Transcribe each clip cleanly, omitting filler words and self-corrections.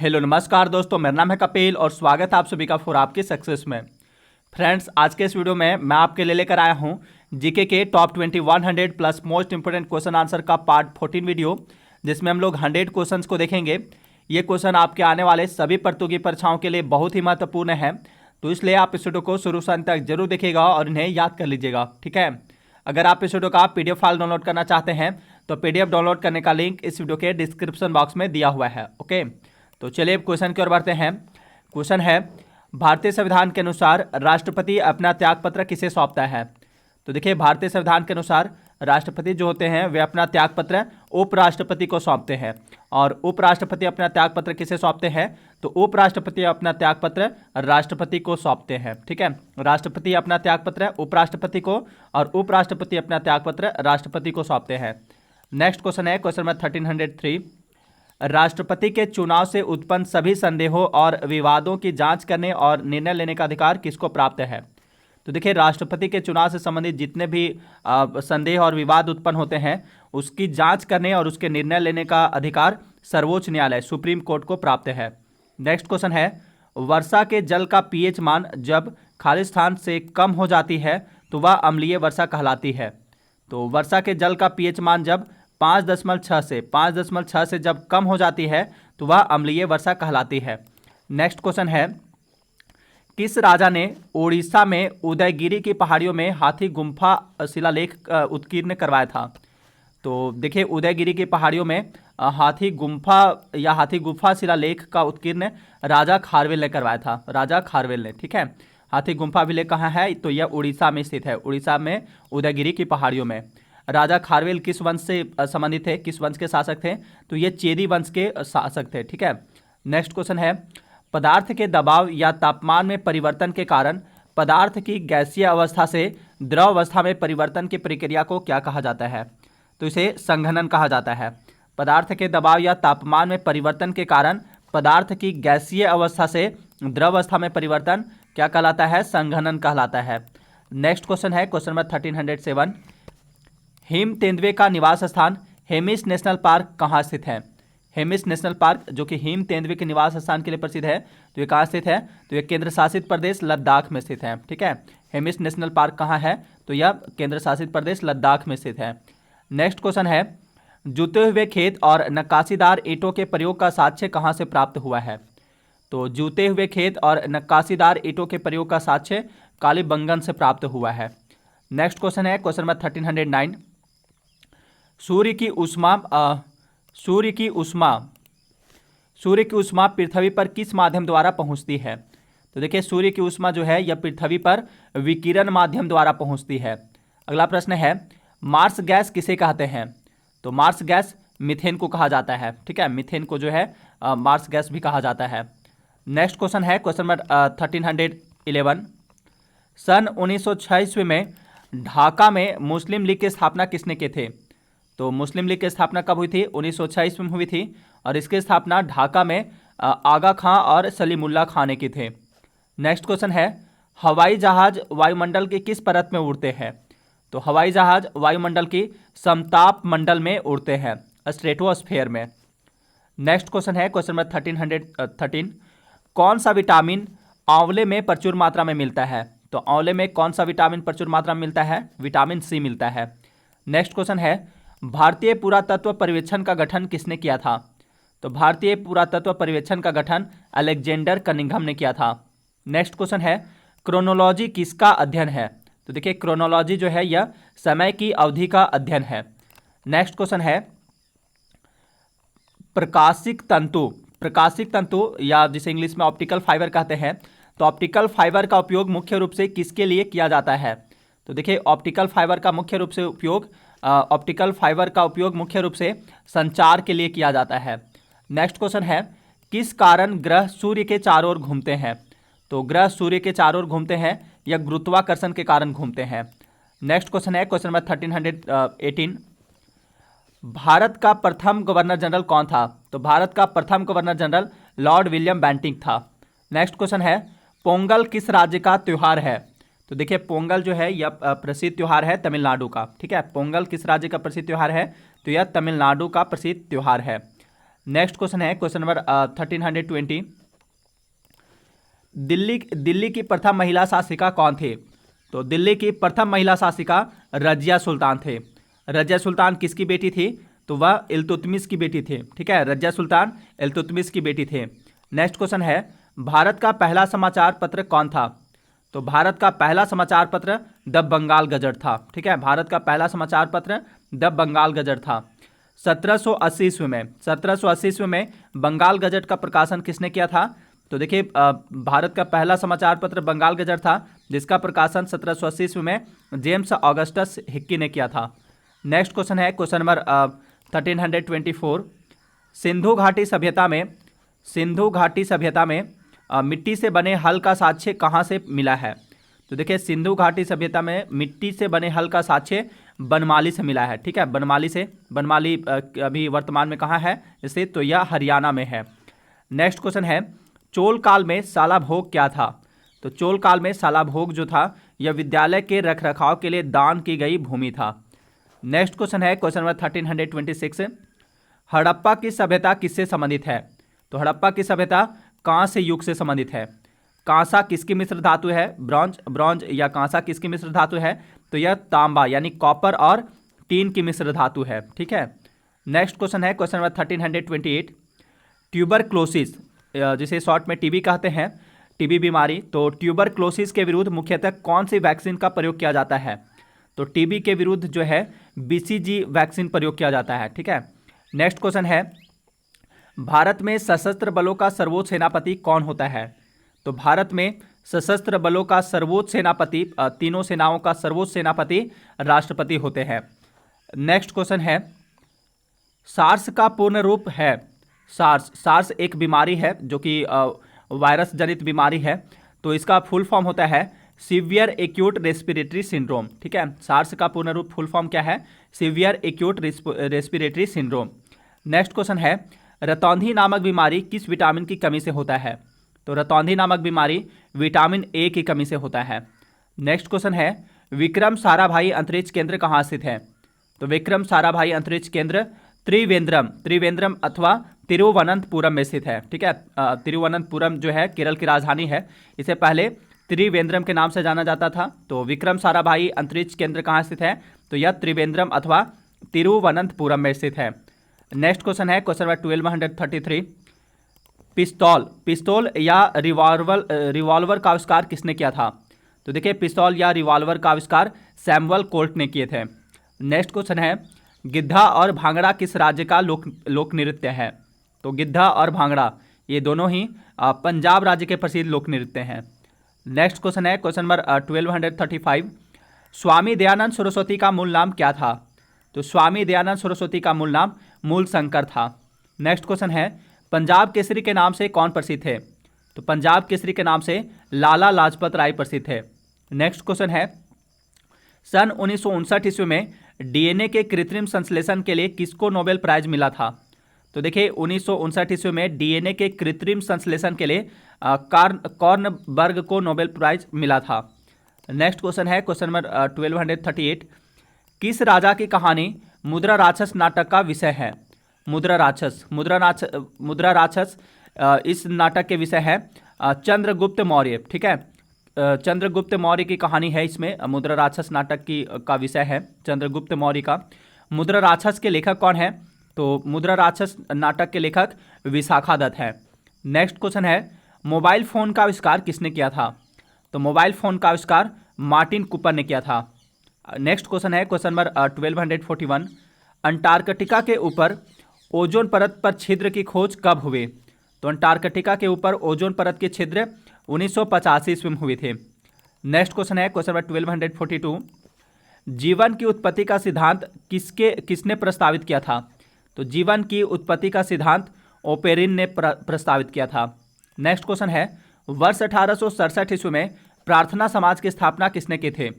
Hello नमस्कार दोस्तों, मेरा नाम है कपिल और स्वागत है आप सभी का फॉर आपकी सक्सेस में। फ्रेंड्स, आज के इस वीडियो में मैं आपके लिए लेकर आया हूं जीके के top 2100 plus most important question answer का पार्ट 14 वीडियो, जिसमें हम लोग 100 क्वेश्चंस को देखेंगे। ये क्वेश्चन आपके आने वाले सभी प्रतियोगी परीक्षाओं के लिए बहुत ही महत्वपूर्ण है, तो इसलिए आप इस वीडियो को शुरू से अंत तक जरूर देखिएगा और इन्हें याद कर लीजिएगा, ठीक है। अगर आप इस वीडियो का पीडीएफ फाइल डाउनलोड करना चाहते हैं तो पीडीएफ डाउनलोड करने का लिंक इस वीडियो के डिस्क्रिप्शन बॉक्स में दिया हुआ है, ओके। तो चलिए क्वेश्चन की ओर बढ़ते हैं। क्वेश्चन है, भारतीय संविधान के अनुसार राष्ट्रपति अपना त्यागपत्र किसे सौंपता है? तो देखिए, भारतीय संविधान के अनुसार राष्ट्रपति जो होते हैं वे अपना त्यागपत्र उपराष्ट्रपति को सौंपते हैं। और उपराष्ट्रपति अपना त्यागपत्र किसे सौंपते हैं? तो उपराष्ट्रपति अपना त्यागपत्र राष्ट्रपति को सौंपते हैं, ठीक है। राष्ट्रपति अपना त्यागपत्र उपराष्ट्रपति को और उपराष्ट्रपति अपना त्यागपत्र राष्ट्रपति को सौंपते हैं। नेक्स्ट क्वेश्चन है क्वेश्चन नंबर 1303। राष्ट्रपति के चुनाव से उत्पन्न सभी संदेहों और विवादों की जांच करने और निर्णय लेने का अधिकार किसको प्राप्त है? तो देखिए, राष्ट्रपति के चुनाव से संबंधित जितने भी संदेह और विवाद उत्पन्न होते हैं उसकी जांच करने और उसके निर्णय लेने का अधिकार सर्वोच्च न्यायालय सुप्रीम कोर्ट को प्राप्त है। नेक्स्ट क्वेश्चन है, वर्षा के जल का पीएच मान जब खाली स्थान से कम हो जाती है तो वह अम्लीय वर्षा कहलाती है। तो वर्षा के जल का पीएच मान जब 5.6 से जब कम हो जाती है तो वह अम्लीय वर्षा कहलाती है। नेक्स्ट क्वेश्चन है, किस राजा ने उड़ीसा में उदयगिरी की पहाड़ियों में हाथी गुम्फा शिलालेख उत्कीर्ण करवाया था? तो देखिए, उदयगिरी की पहाड़ियों में हाथी गुम्फा या हाथी गुफा शिलालेख का उत्कीर्ण राजा खारवेल ने करवाया था, राजा खारवेल ने, ठीक है। हाथी गुम्फा अभिलेख कहाँ है? तो यह उड़ीसा में स्थित है, उड़ीसा में उदयगिरी की पहाड़ियों में। राजा खारवेल किस वंश से संबंधित थे, किस वंश के शासक थे? तो ये चेदी वंश के शासक थे, ठीक है। नेक्स्ट क्वेश्चन है, पदार्थ के दबाव या तापमान में परिवर्तन के कारण पदार्थ की गैसीय अवस्था से द्रव अवस्था में परिवर्तन की प्रक्रिया को क्या कहा जाता है? तो इसे संघनन कहा जाता है। पदार्थ के दबाव या तापमान में परिवर्तन के कारण पदार्थ की गैसीय अवस्था से द्रव अवस्था में परिवर्तन क्या कहलाता है? संघनन कहलाता है। नेक्स्ट क्वेश्चन है क्वेश्चन नंबर 1307। हेम तेंदुए का निवास स्थान हेमिस नेशनल पार्क कहाँ स्थित है? हेमिस नेशनल पार्क जो कि हेम तेंदुए के निवास स्थान के लिए प्रसिद्ध है, तो ये कहाँ स्थित है? तो ये केंद्र शासित प्रदेश लद्दाख में स्थित है, ठीक है। हेमिस नेशनल पार्क कहाँ है? तो यह केंद्र शासित प्रदेश लद्दाख में स्थित है। नेक्स्ट क्वेश्चन है, जूते हुए खेत और नक्काशीदार ईंटों के प्रयोग का साक्ष्य कहाँ से प्राप्त हुआ है? तो जूते हुए खेत और नक्काशीदार ईंटों के प्रयोग का साक्ष्य कालीबंगन से प्राप्त हुआ है। नेक्स्ट क्वेश्चन है क्वेश्चन नंबर 1309। सूर्य की ऊष्मा पृथ्वी पर किस माध्यम द्वारा पहुंचती है? तो देखिए, सूर्य की ऊष्मा जो है यह पृथ्वी पर विकिरण माध्यम द्वारा पहुंचती है। अगला प्रश्न है, मार्स गैस किसे कहते हैं? तो मार्स गैस मीथेन को कहा जाता है, ठीक है। मीथेन को जो है मार्स गैस भी कहा जाता है। नेक्स्ट क्वेश्चन है क्वेश्चन नंबर 1311। सन 1906 ईस्वी में ढाका में मुस्लिम लीग की स्थापना किसने की थी? तो मुस्लिम लीग की स्थापना कब हुई थी? 1906 ईस्वी में हुई थी और इसकी स्थापना ढाका में आगा खां और सलीमुल्लाह खां ने की थे। नेक्स्ट क्वेश्चन है, हवाई जहाज वायुमंडल की किस परत में उड़ते हैं? तो हवाई जहाज वायुमंडल की समताप मंडल में उड़ते हैं, स्ट्रेटोस्फेयर में। नेक्स्ट क्वेश्चन है क्वेश्चन नंबर 1313। कौन सा विटामिन आंवले में प्रचुर मात्रा में मिलता है? तो आंवले में कौन सा विटामिन प्रचुर मात्रा में मिलता है? विटामिन सी मिलता है। नेक्स्ट क्वेश्चन है, भारतीय पुरातत्व पर्यवेक्षण का गठन किसने किया था? तो भारतीय पुरातत्व पर्यवेक्षण का गठन अलेक्जेंडर कनिंघम ने किया था। नेक्स्ट क्वेश्चन है, क्रोनोलॉजी किसका अध्ययन है? तो देखिए, क्रोनोलॉजी जो है यह समय की अवधि का अध्ययन है। नेक्स्ट क्वेश्चन है, प्रकाशिक तंतु या जिसे इंग्लिश में ऑप्टिकल फाइबर कहते हैं, तो ऑप्टिकल फाइबर का उपयोग मुख्य रूप से किसके लिए किया जाता है? तो देखिए, ऑप्टिकल फाइबर का उपयोग मुख्य रूप से संचार के लिए किया जाता है। नेक्स्ट क्वेश्चन है, किस कारण ग्रह सूर्य के चारों ओर घूमते हैं? तो ग्रह सूर्य के चारों ओर घूमते हैं या गुरुत्वाकर्षण के कारण घूमते हैं। नेक्स्ट क्वेश्चन है क्वेश्चन नंबर 1318। भारत का प्रथम गवर्नर जनरल कौन था? तो भारत का प्रथम governor general Lord William Bentinck था। नेक्स्ट क्वेश्चन है, पोंगल किस राज्य का त्यौहार है? तो देखिए, पोंगल जो है यह प्रसिद्ध त्यौहार है तमिलनाडु का, ठीक है। पोंगल किस राज्य का प्रसिद्ध त्यौहार है? तो यह तमिलनाडु का प्रसिद्ध त्यौहार है। नेक्स्ट क्वेश्चन है क्वेश्चन नंबर 1320। दिल्ली की प्रथम महिला शासिका कौन थे? तो दिल्ली की प्रथम महिला शासिका रजिया सुल्तान थे। रजिया सुल्तान किसकी बेटी थी? तो वह इल्तुतमिश की बेटी थे। ठीक है, रजिया सुल्तान इल्तुतमिश की बेटी थे। नेक्स्ट क्वेश्चन है भारत का पहला समाचार पत्र कौन था? तो भारत का पहला समाचार पत्र द बंगाल गजट था। ठीक है, भारत का पहला समाचार पत्र द बंगाल गजट था। 1780 ईस्वी में 1780 ईस्वी में बंगाल गजट का प्रकाशन किसने किया था? तो देखिए भारत का पहला समाचार पत्र बंगाल गजट था, जिसका प्रकाशन 1780 ईस्वी में जेम्स ऑगस्टस हिक्की ने किया था। नेक्स्ट क्वेश्चन है क्वेश्चन नंबर 1324। सिंधु घाटी सभ्यता में मिट्टी से बने हल का साक्ष्य कहाँ से मिला है? तो देखिए सिंधु घाटी सभ्यता में मिट्टी से बने हल का साक्ष्य बनमाली से मिला है। ठीक है, बनमाली अभी वर्तमान में कहाँ है स्थित? तो यह हरियाणा में है। नेक्स्ट क्वेश्चन है चोल काल में सालाभोग क्या था? तो चोल काल में सालाभोग जो था यह विद्यालय के रखरखाव के लिए दान की गई भूमि था। नेक्स्ट क्वेश्चन है क्वेश्चन नंबर 1326। हड़प्पा की सभ्यता किससे संबंधित है? तो हड़प्पा की सभ्यता कांस्य युग से संबंधित है। कांसा किसकी मिश्र धातु है? ब्रॉन्ज या कांसा किसकी मिश्र धातु है? तो यह तांबा यानी कॉपर और टीन की मिश्र धातु है। ठीक है, नेक्स्ट क्वेश्चन है क्वेश्चन नंबर 1328। ट्यूबरक्लोसिस, जिसे शॉर्ट में टीबी कहते हैं, टीबी बीमारी, तो ट्यूबरक्लोसिस के विरुद्ध मुख्यतः कौन सी वैक्सीन का प्रयोग किया जाता है? तो टीबी के विरुद्ध जो है बीसीजी वैक्सीन प्रयोग किया जाता है। ठीक है, नेक्स्ट क्वेश्चन है भारत में सशस्त्र बलों का सर्वोच्च सेनापति कौन होता है? तो भारत में सशस्त्र बलों का सर्वोच्च सेनापति, तीनों सेनाओं का सर्वोच्च सेनापति राष्ट्रपति होते हैं। नेक्स्ट क्वेश्चन है सार्स का पूर्ण रूप है? सार्स एक बीमारी है जो कि वायरस जनित बीमारी है, तो इसका फुल फॉर्म होता है सीवियर एक्यूट रेस्पिरेटरी सिंड्रोम। ठीक है, सार्स का पूर्ण रूप फुल फॉर्म क्या है? Severe acute respiratory syndrome. Next question है रतौंधी नामक बीमारी किस विटामिन की कमी से होता है? तो रतौंधी नामक बीमारी विटामिन ए की कमी से होता है। नेक्स्ट क्वेश्चन है विक्रम साराभाई अंतरिक्ष केंद्र कहाँ स्थित है? तो विक्रम साराभाई अंतरिक्ष केंद्र त्रिवेंद्रम अथवा तिरुवनंतपुरम में स्थित है। ठीक है, तिरुवनंतपुरम जो है केरल की राजधानी है, इसे पहले त्रिवेंद्रम के नाम से जाना जाता था। तो विक्रम साराभाई अंतरिक्ष केंद्र कहाँ स्थित है? तो यह त्रिवेंद्रम अथवा तिरुवनंतपुरम में स्थित है। नेक्स्ट क्वेश्चन है क्वेश्चन नंबर 1233। पिस्तौल या रिवॉल्वर का आविष्कार किसने किया था? तो देखिए पिस्तौल या रिवॉल्वर का आविष्कार सैमुअल कोल्ट ने किए थे। नेक्स्ट क्वेश्चन है गिद्धा और भांगड़ा किस राज्य का लोक नृत्य है? तो गिद्धा और भांगड़ा ये दोनों ही पंजाब राज्य के प्रसिद्ध लोक नृत्य हैं। नेक्स्ट क्वेश्चन है क्वेश्चन नंबर 1235। स्वामी दयानंद सरस्वती का मूल नाम क्या था? तो स्वामी दयानंद सरस्वती का मूल नाम मूलशंकर था। नेक्स्ट क्वेश्चन है पंजाब केसरी के नाम से कौन प्रसिद्ध है? तो पंजाब केसरी के नाम से लाला लाजपत राय प्रसिद्ध है। नेक्स्ट क्वेश्चन है सन 1959 ईस्वी में डीएनए के कृत्रिम संश्लेषण के लिए किसको नोबेल प्राइज मिला था? तो देखिए 1959 ईस्वी में डीएनए के कृत्रिम संश्लेषण के लिए कॉर्नबर्ग को नोबेल प्राइज मिला था। नेक्स्ट क्वेश्चन है क्वेश्चन नंबर 1238। किस राजा की कहानी मुद्रा राक्षस नाटक का विषय है? मुद्रा राक्षस इस नाटक के विषय है चंद्रगुप्त मौर्य। ठीक है, चंद्रगुप्त मौर्य की कहानी है इसमें। मुद्रा राक्षस नाटक का विषय है चंद्रगुप्त मौर्य का। मुद्रा राक्षस के लेखक कौन है? तो मुद्रा राक्षस नाटक के लेखक विशाखा दत्त है। नेक्स्ट क्वेश्चन है मोबाइल फोन का आविष्कार किसने किया था? तो मोबाइल फोन का आविष्कार मार्टिन कूपर ने किया था। नेक्स्ट क्वेश्चन है क्वेश्चन नंबर 1241। अंटार्कटिका के ऊपर ओजोन परत पर छिद्र की खोज कब हुई? तो अंटार्कटिका के ऊपर ओजोन परत के छिद्र 1985 ईस्वी में हुए थे। नेक्स्ट क्वेश्चन है क्वेश्चन नंबर 1242। जीवन की उत्पत्ति का सिद्धांत किसने प्रस्तावित किया था? तो जीवन की उत्पत्ति का सिद्धांत ओपेरिन ने प्रस्तावित किया था। नेक्स्ट क्वेश्चन है वर्ष 1867 ईस्वी में प्रार्थना समाज की स्थापना किसने की थी?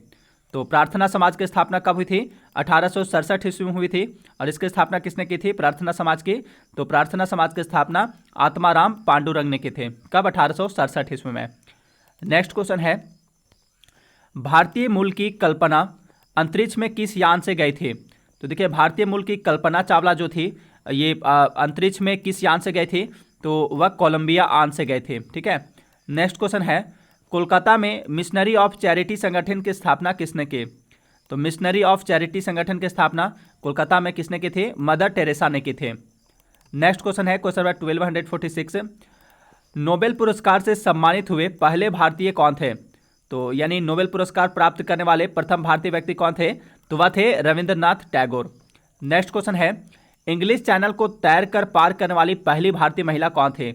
तो प्रार्थना समाज की स्थापना कब हुई थी? 1867 ईस्वी में हुई थी। और इसकी स्थापना किसने की थी प्रार्थना समाज की? तो प्रार्थना समाज की स्थापना आत्माराम पांडुरंग ने की थी। कब? 1867 ईस्वी में। नेक्स्ट क्वेश्चन है भारतीय मूल की कल्पना अंतरिक्ष में किस यान से गई थी? तो देखिए भारतीय मूल की कल्पना चावला जो थी ये अंतरिक्ष में किस यान से गए थे? तो वह कोलंबिया यान से गए थे। ठीक है। नेक्स्ट क्वेश्चन है, कोलकाता में मिशनरी ऑफ चैरिटी संगठन की स्थापना किसने की? तो मिशनरी ऑफ चैरिटी संगठन की स्थापना कोलकाता में किसने की थी? मदर टेरेसा ने की थे। नेक्स्ट क्वेश्चन है क्वेश्चन नंबर 1246, नोबेल पुरस्कार से सम्मानित हुए पहले भारतीय कौन थे? तो यानी नोबेल पुरस्कार प्राप्त करने वाले प्रथम भारतीय व्यक्ति कौन थे? तो वह थे रविंद्रनाथ टैगोर। नेक्स्ट क्वेश्चन है, इंग्लिश चैनल को तैरकर पार करने वाली पहली भारतीय महिला कौन थे?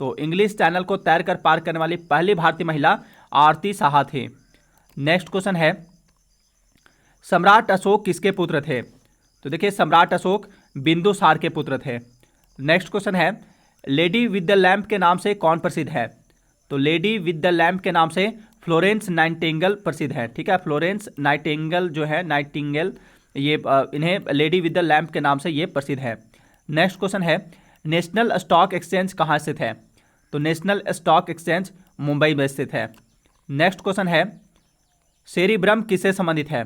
तो इंग्लिश चैनल को तैरकर पार करने वाली पहली भारतीय महिला आरती साहा थी। नेक्स्ट क्वेश्चन है, सम्राट अशोक किसके पुत्र थे? तो देखिए सम्राट अशोक बिंदुसार के पुत्र थे। नेक्स्ट क्वेश्चन है, लेडी विद द लैम्प के नाम से कौन प्रसिद्ध है? तो लेडी विद द लैम्प के नाम से फ्लोरेंस नाइटिंगेल प्रसिद्ध है। ठीक है, फ्लोरेंस नाइटिंगेल जो है, नाइटिंगेल, ये इन्हें लेडी विद द लैम्प के नाम से ये प्रसिद्ध है। नेक्स्ट क्वेश्चन है, नेशनल स्टॉक एक्सचेंज कहाँ स्थित है? तो नेशनल स्टॉक एक्सचेंज मुंबई में स्थित है। नेक्स्ट क्वेश्चन है, सेरिब्रम किससे संबंधित है?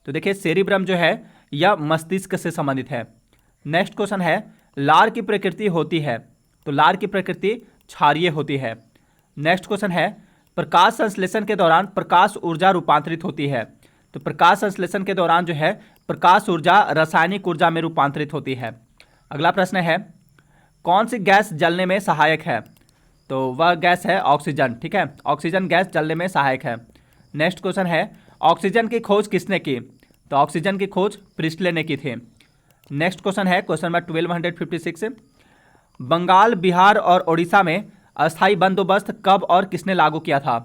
तो देखिए सेरिब्रम जो है यह मस्तिष्क से संबंधित है। नेक्स्ट क्वेश्चन है, लार की प्रकृति होती है? तो लार की प्रकृति क्षारीय होती है। नेक्स्ट क्वेश्चन है, प्रकाश संश्लेषण के दौरान प्रकाश ऊर्जा रूपांतरित होती है? तो प्रकाश संश्लेषण के दौरान जो है प्रकाश ऊर्जा रासायनिक ऊर्जा में रूपांतरित होती है। अगला प्रश्न है, कौन सी गैस जलने में सहायक है? तो वह गैस है ऑक्सीजन। ठीक है, ऑक्सीजन गैस जलने में सहायक है। नेक्स्ट क्वेश्चन है, ऑक्सीजन की खोज किसने की? तो ऑक्सीजन की खोज प्रिस्टले ने की थी। नेक्स्ट क्वेश्चन है क्वेश्चन नंबर 1256, बंगाल, बिहार और उड़ीसा में अस्थायी बंदोबस्त कब और किसने लागू किया था?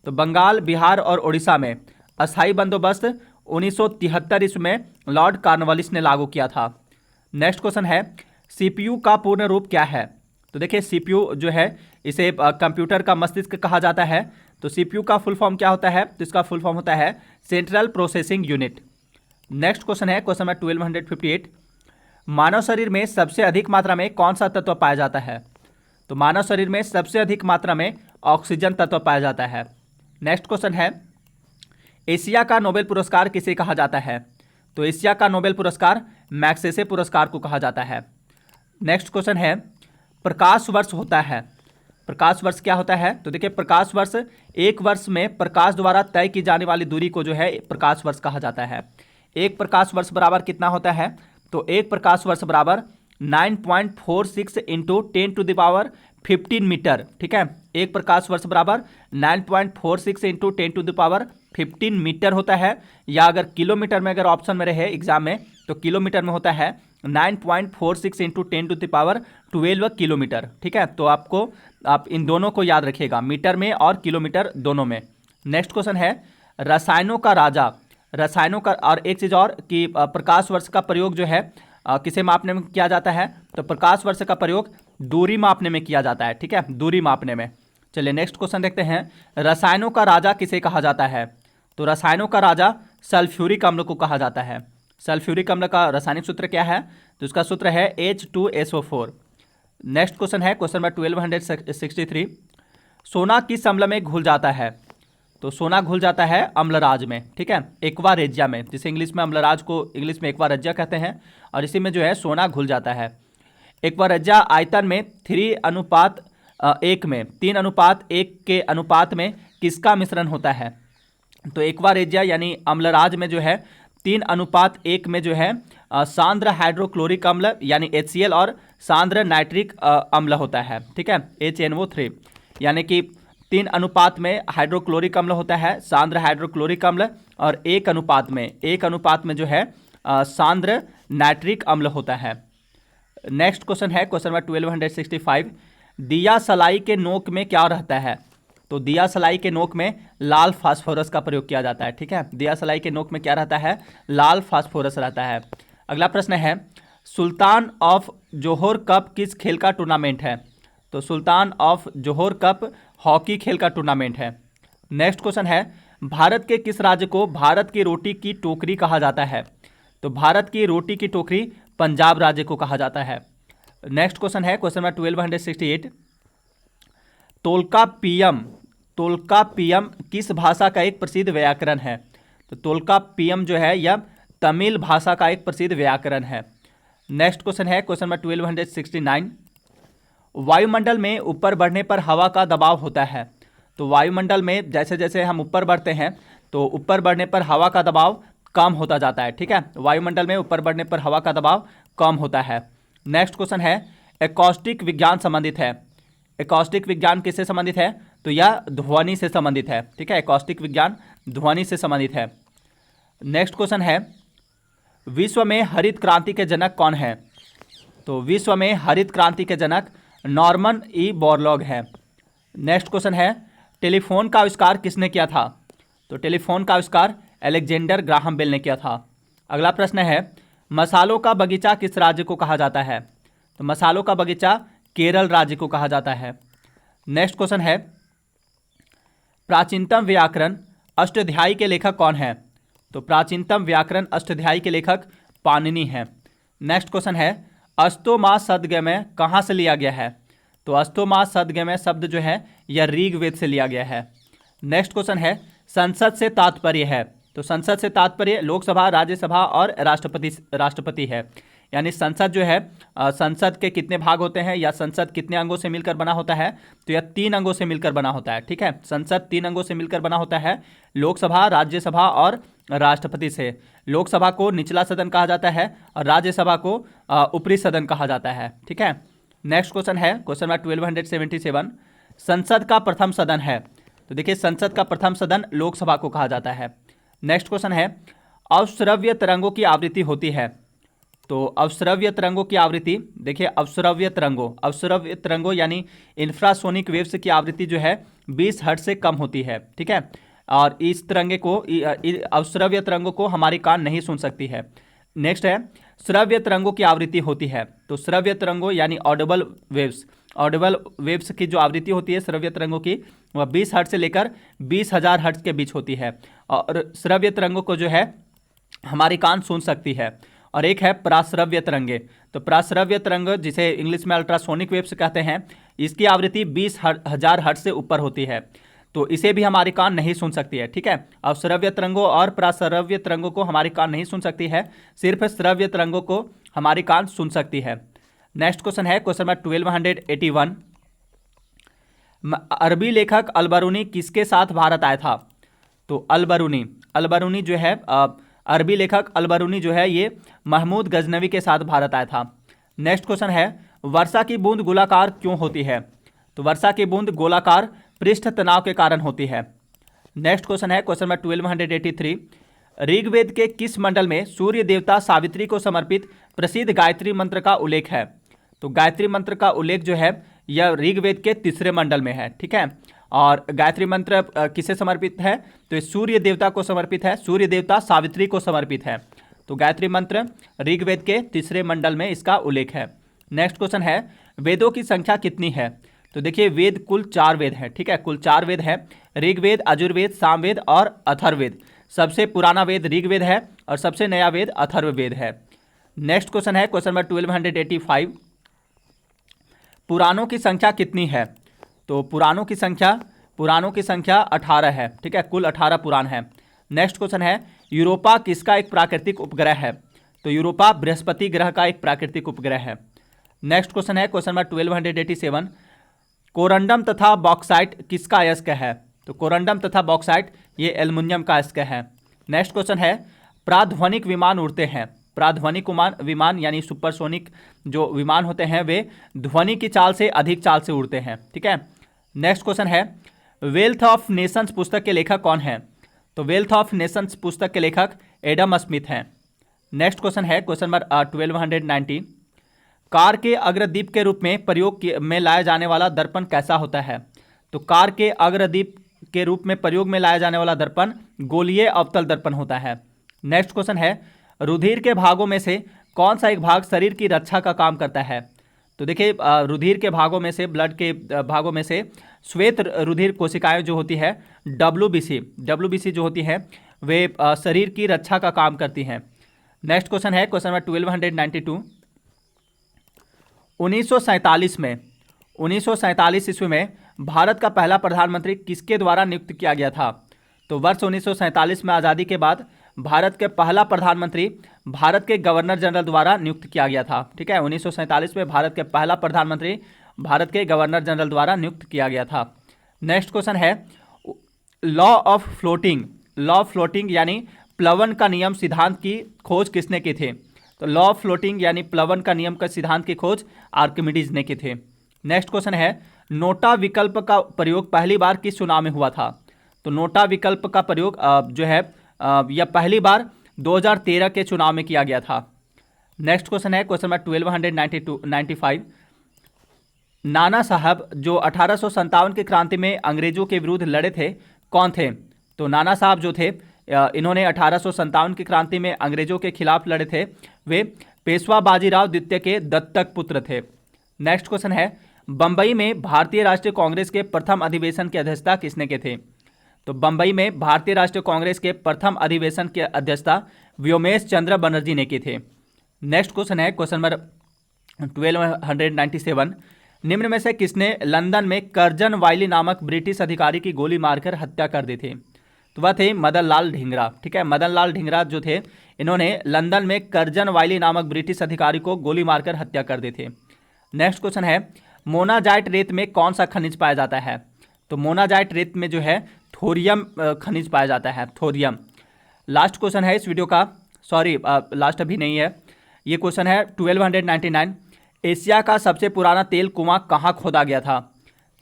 तो बंगाल, बिहार और उड़ीसा में अस्थायी बंदोबस्त 1973 ईस्वी में लॉर्ड कॉर्नवालिस ने लागू किया था। नेक्स्ट क्वेश्चन है, सीपीयू का पूर्ण रूप क्या है? तो देखिए सीपीयू जो है इसे कंप्यूटर का मस्तिष्क कहा जाता है। तो सीपीयू का फुल फॉर्म क्या होता है? तो इसका फुल फॉर्म होता है central processing unit. Next question है क्वेश्चन नंबर 1258, मानव शरीर में सबसे अधिक मात्रा में कौन सा तत्व पाया जाता है? तो मानव शरीर में सबसे अधिक मात्रा में ऑक्सीजन तत्व पाया जाता है। नेक्स्ट क्वेश्चन है, एशिया का नोबेल पुरस्कार किसे कहा जाता है? तो एशिया का नोबेल पुरस्कार मैग्सेसे पुरस्कार को कहा जाता है। नेक्स्ट क्वेश्चन है, प्रकाश वर्ष होता है? प्रकाश वर्ष क्या होता है? तो देखिए प्रकाश वर्ष एक वर्ष में प्रकाश द्वारा तय की जाने वाली दूरी को जो है प्रकाश वर्ष कहा जाता है। एक प्रकाश वर्ष बराबर कितना होता है? तो एक प्रकाश वर्ष बराबर 9.46 इंटू 10⁻15 मीटर। ठीक है, एक प्रकाश वर्ष बराबर 9.46 इंटू 10⁻15 मीटर होता है। या अगर किलोमीटर में अगर ऑप्शन में रहे एग्जाम में तो किलोमीटर में होता है 9.46 इंटू 10⁻12 किलोमीटर। ठीक है, तो आप इन दोनों को याद रखिएगा, मीटर में और किलोमीटर दोनों में। नेक्स्ट क्वेश्चन है, रसायनों का राजा, रसायनों का, और एक चीज़ और कि प्रकाश वर्ष का प्रयोग जो है किसे मापने में किया जाता है? तो प्रकाश वर्ष का प्रयोग दूरी मापने में किया जाता है। ठीक है, दूरी मापने में। चलिए नेक्स्ट क्वेश्चन देखते हैं, रसायनों का राजा किसे कहा जाता है? तो रसायनों का राजा सल्फ्यूरिक अम्ल को कहा जाता है। सल्फ्यूरिक अम्ल का रासायनिक सूत्र क्या है? तो इसका सूत्र है H2SO4। नेक्स्ट क्वेश्चन है क्वेश्चन नंबर 1263, सोना किस अम्ल में घुल जाता है? तो सोना घुल जाता है अम्लराज में। ठीक है, एक्वा रेजिया में, जिसे इंग्लिश में अम्लराज को इंग्लिश में एक्वा रेजिया कहते हैं, और इसी में जो है सोना घुल जाता है। एक्वा रेजिया आयतन में 3:1 में 3:1 के अनुपात में किसका मिश्रण होता है? तो एक्वा रेजिया यानी अम्लराज में जो है 3:1 में जो है सांद्र हाइड्रोक्लोरिक अम्ल यानी HCl और सांद्र नाइट्रिक अम्ल होता है। ठीक है, HNO3, यानी कि 3 अनुपात में हाइड्रोक्लोरिक अम्ल होता है, सांद्र हाइड्रोक्लोरिक अम्ल, और 1 अनुपात में जो है सांद्र नाइट्रिक अम्ल होता है। नेक्स्ट क्वेश्चन है क्वेश्चन नंबर 1265, दिया सलाई के नोक में क्या रहता है? तो दिया सलाई के नोक में लाल फास्फोरस का प्रयोग किया जाता है। ठीक है, दिया सलाई के नोक में क्या रहता है? लाल फास्फोरस रहता है। अगला प्रश्न है, सुल्तान ऑफ जोहोर कप किस खेल का टूर्नामेंट है? तो सुल्तान ऑफ जोहोर कप हॉकी खेल का टूर्नामेंट है। नेक्स्ट क्वेश्चन है, भारत के किस राज्य को भारत की रोटी की टोकरी कहा जाता है? तो भारत की रोटी की टोकरी पंजाब राज्य को कहा जाता है। नेक्स्ट क्वेश्चन है क्वेश्चन नंबर 1268, तोल्काप्पियम किस भाषा का एक प्रसिद्ध व्याकरण है? तो तोल्काप्पियम जो है यह तमिल भाषा का एक प्रसिद्ध व्याकरण है। नेक्स्ट क्वेश्चन है क्वेश्चन नंबर 1269, वायुमंडल में ऊपर बढ़ने पर हवा का दबाव होता है। तो वायुमंडल में जैसे जैसे हम ऊपर बढ़ते हैं तो ऊपर बढ़ने पर हवा का दबाव कम होता जाता है, ठीक है। वायुमंडल में ऊपर बढ़ने पर हवा का दबाव कम होता है। नेक्स्ट क्वेश्चन है एकॉस्टिक विज्ञान संबंधित है। एकॉस्टिक विज्ञान किससे संबंधित है? तो यह ध्वनि से संबंधित है, ठीक है। एकॉस्टिक विज्ञान ध्वनि से संबंधित है। नेक्स्ट क्वेश्चन है विश्व में हरित क्रांति के जनक कौन है? तो विश्व में हरित क्रांति के जनक नॉर्मन ई बोरलॉग है। नेक्स्ट क्वेश्चन है टेलीफोन का आविष्कार किसने किया था? तो टेलीफोन का आविष्कार अलेक्जेंडर ग्राहम बेल ने किया था। अगला प्रश्न है मसालों का बगीचा किस राज्य को कहा जाता है? तो मसालों का बगीचा केरल राज्य को कहा जाता है। नेक्स्ट क्वेश्चन है प्राचीनतम व्याकरण अष्टाध्यायी के लेखक कौन है? तो प्राचीनतम व्याकरण अष्टाध्यायी के लेखक पाणिनि हैं। नेक्स्ट क्वेश्चन है अस्तोमा सद्गमय कहाँ से लिया गया है? तो अस्तोमा सद्गमय शब्द जो है यह ऋग्वेद से लिया गया है। नेक्स्ट क्वेश्चन है संसद से तात्पर्य है। तो संसद से तात्पर्य लोकसभा, राज्यसभा और राष्ट्रपति है। यानी संसद जो है संसद के कितने भाग होते हैं या संसद कितने अंगों से मिलकर बना होता है? तो यह 3 अंगों से मिलकर बना होता है, ठीक है। संसद 3 अंगों से मिलकर बना होता है, लोकसभा, राज्यसभा और राष्ट्रपति से। लोकसभा को निचला सदन कहा जाता है और राज्यसभा को ऊपरी सदन कहा जाता है, ठीक है। नेक्स्ट क्वेश्चन है क्वेश्चन नंबर 1277, संसद का प्रथम सदन है। तो देखिए संसद का प्रथम सदन लोकसभा को कहा जाता है। नेक्स्ट क्वेश्चन है अवश्रव्य तरंगों की आवृत्ति होती है। तो अवश्रव्य तरंगों की आवृत्ति, देखिए अवश्रव्य तरंगों यानी इंफ्रासोनिक वेव्स की आवृत्ति जो है 20 हर्ट्ज से कम होती है, ठीक है। और इस तरंगे को अवश्रव्य तरंगों को हमारी कान नहीं सुन सकती है। नेक्स्ट है श्रव्य तरंगों की आवृत्ति होती है। तो श्रव्य तरंगों यानी ऑडिबल वेव्स की जो आवृत्ति होती है श्रव्य तरंगों की वह 20 हर्ट्ज से लेकर 20,000 हर्ट्ज के बीच होती है और श्रव्य तरंगों को जो है हमारी कान सुन सकती है। और एक है प्राश्रव्य तरंगे। तो प्राश्रव्य तरंग जिसे इंग्लिश में अल्ट्रासोनिक वेव्स कहते हैं, इसकी आवृत्ति 20,000 हर्ट्ज से ऊपर होती है। तो इसे भी हमारी कान नहीं सुन सकती है, ठीक है। अब श्रव्य तरंगों और प्राश्रव्य तरंगों को हमारी कान नहीं सुन सकती है, सिर्फ श्रव्य तरंगों को हमारी कान सुन सकती है। नेक्स्ट क्वेश्चन है क्वेश्चन नंबर 1281, अरबी लेखक अलबरूनी किसके साथ भारत आया था? तो अलबरूनी जो है अरबी लेखक अलबरूनी जो है ये महमूद गजनवी के साथ भारत आया था। नेक्स्ट क्वेश्चन है वर्षा की बूंद गोलाकार क्यों होती है? तो वर्षा की बूंद गोलाकार पृष्ठ तनाव के कारण होती है। नेक्स्ट क्वेश्चन है क्वेश्चन नंबर 1283, ऋग्वेद के किस मंडल में सूर्य देवता सावित्री को समर्पित प्रसिद्ध गायत्री मंत्र का उल्लेख है? तो गायत्री मंत्र का उल्लेख जो है यह ऋग्वेद के 3रे मंडल में है, ठीक है। और गायत्री मंत्र किसे समर्पित है? तो ये सूर्य देवता को समर्पित है, सूर्य देवता सावित्री को समर्पित है। तो गायत्री मंत्र ऋग्वेद के 3रे मंडल में इसका उल्लेख है। नेक्स्ट क्वेश्चन है वेदों की संख्या कितनी है? तो देखिए वेद कुल 4 वेद हैं, ठीक है। कुल 4 वेद है, ऋग्वेद, यजुर्वेद, सामवेद और अथर्ववेद। सबसे पुराना वेद ऋग्वेद है और सबसे नया वेद अथर्ववेद है। नेक्स्ट क्वेश्चन है क्वेश्चन नंबर 1285, पुराणों की संख्या कितनी है? तो पुराणों की संख्या 18 है, ठीक है। कुल 18 पुराण है। नेक्स्ट क्वेश्चन है यूरोपा किसका एक प्राकृतिक उपग्रह है? तो यूरोपा बृहस्पति ग्रह का एक प्राकृतिक उपग्रह है। नेक्स्ट क्वेश्चन है क्वेश्चन नंबर 1287, कोरंडम तथा बॉक्साइट किसका अयस्क है? तो कोरंडम तथा बॉक्साइट ये एल्युमिनियम का अयस्क है। नेक्स्ट क्वेश्चन है प्राध्वनिक विमान उड़ते हैं। प्राध्वनिक विमान यानी सुपरसोनिक जो विमान होते हैं वे ध्वनि की चाल से अधिक चाल से उड़ते हैं, ठीक है। नेक्स्ट क्वेश्चन है वेल्थ ऑफ नेशंस पुस्तक के लेखक कौन है? तो वेल्थ ऑफ नेशंस पुस्तक के लेखक एडम स्मिथ हैं। नेक्स्ट क्वेश्चन है क्वेश्चन नंबर 1290, कार के अग्रदीप के रूप में प्रयोग में लाया जाने वाला दर्पण कैसा होता है? तो कार के अग्रदीप के रूप में प्रयोग में लाया जाने वाला दर्पण गोलीय अवतल दर्पण होता है। नेक्स्ट क्वेश्चन है रुधिर के भागों में से कौन सा एक भाग शरीर की रक्षा का काम करता है? तो देखिए रुधिर के भागों में से, ब्लड के भागों में से श्वेत रुधिर कोशिकाएं जो होती है WBC जो होती है वे शरीर की रक्षा का काम करती हैं। नेक्स्ट क्वेश्चन है क्वेश्चन नंबर 1292, 1947 ईस्वी में भारत का पहला प्रधानमंत्री किसके द्वारा नियुक्त किया गया था? तो वर्ष 1947 में आज़ादी के बाद भारत के पहला प्रधानमंत्री भारत के गवर्नर जनरल द्वारा नियुक्त किया गया था। ठीक है, 1947 में भारत के पहला प्रधानमंत्री भारत के गवर्नर जनरल द्वारा नियुक्त किया गया था। नेक्स्ट क्वेश्चन है law of floating. Law of floating यानी प्लवन का नियम सिद्धांत की खोज किसने की थे? तो लॉ ऑफ फ्लोटिंग यानी प्लवन का नियम का सिद्धांत की खोज आर्किमिडीज ने की थे। नेक्स्ट क्वेश्चन है नोटा विकल्प का प्रयोग पहली बार किस चुनाव में हुआ था? तो नोटा विकल्प का प्रयोग जो है यह पहली बार 2013 के चुनाव में किया गया था। नेक्स्ट क्वेश्चन है क्वेश्चन नंबर 1295। नाना साहब जो 1857 की क्रांति में अंग्रेजों के विरुद्ध लड़े थे कौन थे? तो नाना साहब जो थे इन्होंने 1857 की क्रांति में अंग्रेजों के खिलाफ लड़े थे। वे पेशवा बाजीराव द्वितीय के दत्तक पुत्र थे। नेक्स्ट क्वेश्चन है बंबई में भारतीय राष्ट्रीय कांग्रेस के प्रथम अधिवेशन की अध्यक्षता किसने के थे? तो बंबई में भारतीय राष्ट्रीय कांग्रेस के प्रथम अधिवेशन की अध्यक्षता व्योमेश चंद्र बनर्जी ने की थे। नेक्स्ट क्वेश्चन है क्वेश्चन नंबर 1297। निम्न में से किसने लंदन में कर्जन वाइली नामक ब्रिटिश अधिकारी की गोली मारकर हत्या कर दी थी? तो वह थे मदन लाल ढींगरा। ठीक है, मदन लाल ढींगरा जो थे इन्होंने लंदन में कर्जन वाइली नामक ब्रिटिश अधिकारी को गोली मारकर हत्या कर दी थी। नेक्स्ट क्वेश्चन है मोनाजाइट रेत में कौन सा खनिज पाया जाता है? तो मोनाजाइट रेत में जो है थोरियम खनिज पाया जाता है, थोरियम। लास्ट क्वेश्चन है इस वीडियो का, सॉरी लास्ट अभी नहीं है, ये क्वेश्चन है 1299। एशिया का सबसे पुराना तेल कुआं कहाँ खोदा गया था?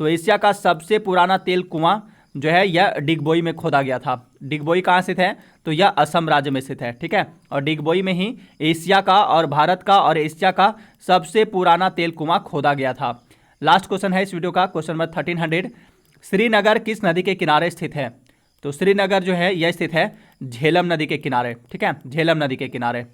तो एशिया का सबसे पुराना तेल कुआं जो है यह डिगबोई में खोदा गया था। डिगबोई कहाँ स्थित है? तो यह असम राज्य में स्थित है। ठीक है, और डिगबोई में ही एशिया का और भारत का और एशिया का सबसे पुराना तेल कुआं खोदा गया था। लास्ट क्वेश्चन है इस वीडियो का क्वेश्चन नंबर 1300। श्रीनगर किस नदी के किनारे स्थित है? तो श्रीनगर जो है यह स्थित है झेलम नदी के किनारे। ठीक है, झेलम नदी के किनारे।